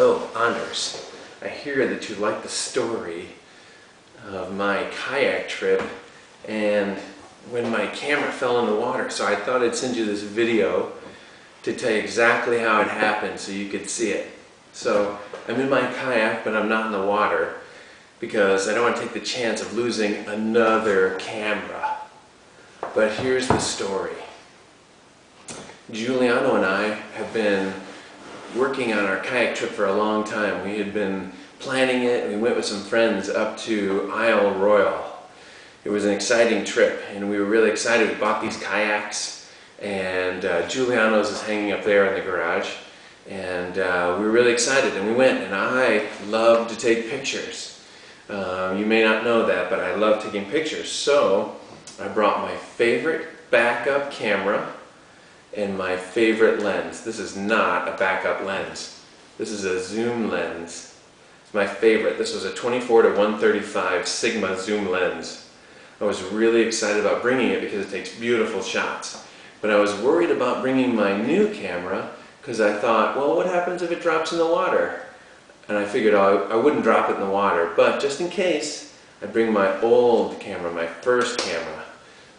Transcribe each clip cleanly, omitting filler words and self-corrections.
So, Anders, I hear that you like the story of my kayak trip and when my camera fell in the water. So I thought I'd send you this video to tell you exactly how it happened so you could see it. So I'm in my kayak, but I'm not in the water because I don't want to take the chance of losing another camera. But here's the story. Giuliano and I have been working on our kayak trip for a long time. We had been planning it, and we went with some friends up to Isle Royale. It was an exciting trip, and we were really excited. We bought these kayaks, and Giuliano's is hanging up there in the garage, and we were really excited, and we went, and I love to take pictures. You may not know that, but I love taking pictures, so I brought my favorite backup camera and my favorite lens. This is not a backup lens. This is a zoom lens. It's my favorite. This was a 24 to 135 Sigma zoom lens. I was really excited about bringing it because it takes beautiful shots. But I was worried about bringing my new camera because I thought, well, what happens if it drops in the water? And I figured I wouldn't drop it in the water, but just in case, I'd bring my old camera, my first camera.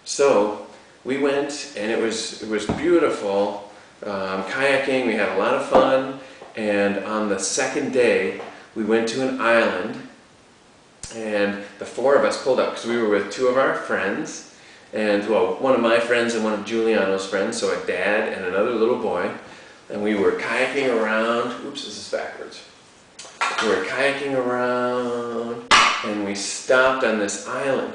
So we went, and it was beautiful, kayaking. We had a lot of fun, and on the second day we went to an island, and the four of us pulled up because we were with two of our friends, and well, one of my friends and one of Giuliano's friends, so a dad and another little boy, and we were kayaking around. Oops, this is backwards. We were kayaking around, and we stopped on this island,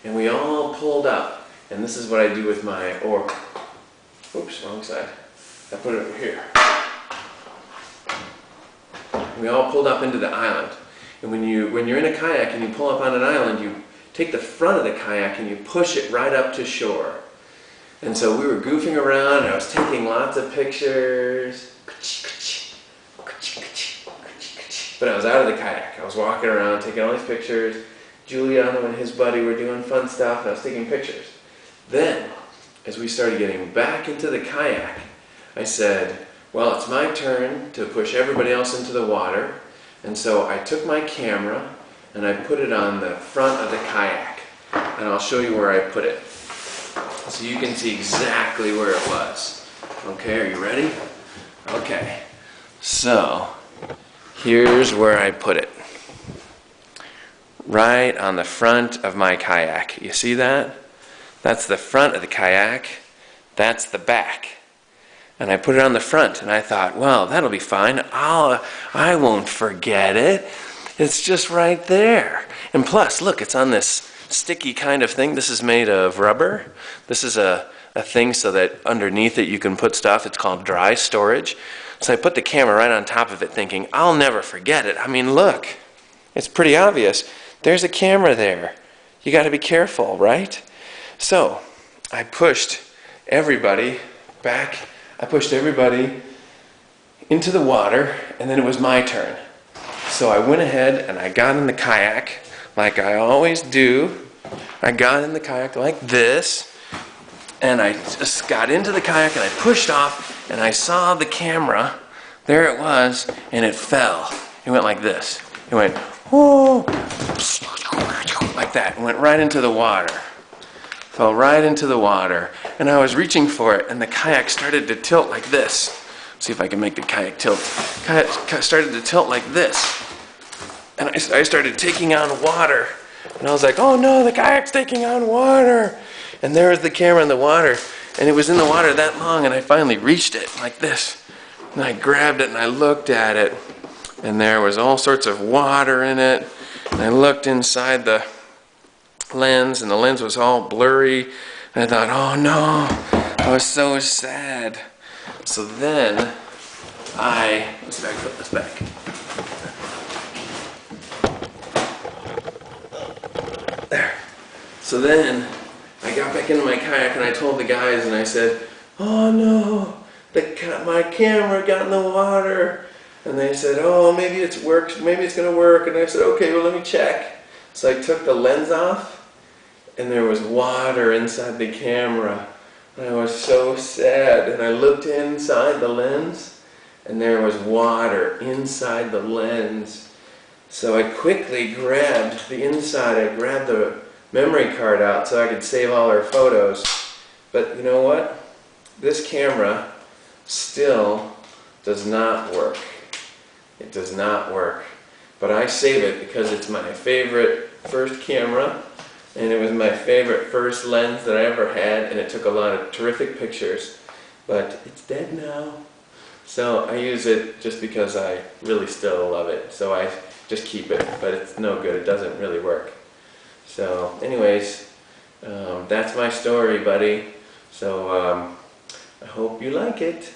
and we all pulled up. And this is what I do with my oar. Oops, wrong side. I put it over here. We all pulled up into the island. And when you're in a kayak and you pull up on an island, you take the front of the kayak and you push it right up to shore. And so we were goofing around, and I was taking lots of pictures. But I was out of the kayak. I was walking around taking all these pictures. Giuliano and his buddy were doing fun stuff, and I was taking pictures. Then, as we started getting back into the kayak, I said, well, it's my turn to push everybody else into the water. And so I took my camera and I put it on the front of the kayak. And I'll show you where I put it, so you can see exactly where it was. Okay, are you ready? Okay, so here's where I put it. Right on the front of my kayak. You see that? That's the front of the kayak, that's the back. And I put it on the front, and I thought, well, that'll be fine. I won't forget it. It's just right there. And plus, look, it's on this sticky kind of thing. This is made of rubber. This is a thing so that underneath it you can put stuff. It's called dry storage. So I put the camera right on top of it thinking, I'll never forget it. I mean, look, it's pretty obvious. There's a camera there. You got to be careful, right? So I pushed everybody back. I pushed everybody into the water, and then it was my turn. So I went ahead and I got in the kayak like I always do. I got in the kayak like this, and I just got into the kayak and I pushed off, and I saw the camera. There it was, and it fell. It went like this. It went, whoa, like that. It went right into the water. Fell right into the water, and I was reaching for it, and the kayak started to tilt like this. See if I can make the kayak tilt. Kayak started to tilt like this, and I started taking on water, and I was like, oh no, the kayak's taking on water, and there was the camera in the water, and it was in the water that long, and I finally reached it like this, and I grabbed it, and I looked at it, and there was all sorts of water in it, and I looked inside the lens, and the lens was all blurry, and I thought, oh no, I was so sad. So then let's back. There. So then I got back into my kayak and I told the guys, and I said, oh no, my camera got in the water. And they said, oh, maybe it's gonna work. And I said, okay, well, let me check. So I took the lens off, and there was water inside the camera. And I was so sad, and I looked inside the lens, and there was water inside the lens. So I quickly grabbed the inside, I grabbed the memory card out so I could save all our photos. But you know what? This camera still does not work. It does not work. But I save it because it's my favorite first camera, and it was my favorite first lens that I ever had, and it took a lot of terrific pictures. But it's dead now. So I use it just because I really still love it. So I just keep it, but it's no good. It doesn't really work. So anyways, that's my story, buddy. So I hope you like it.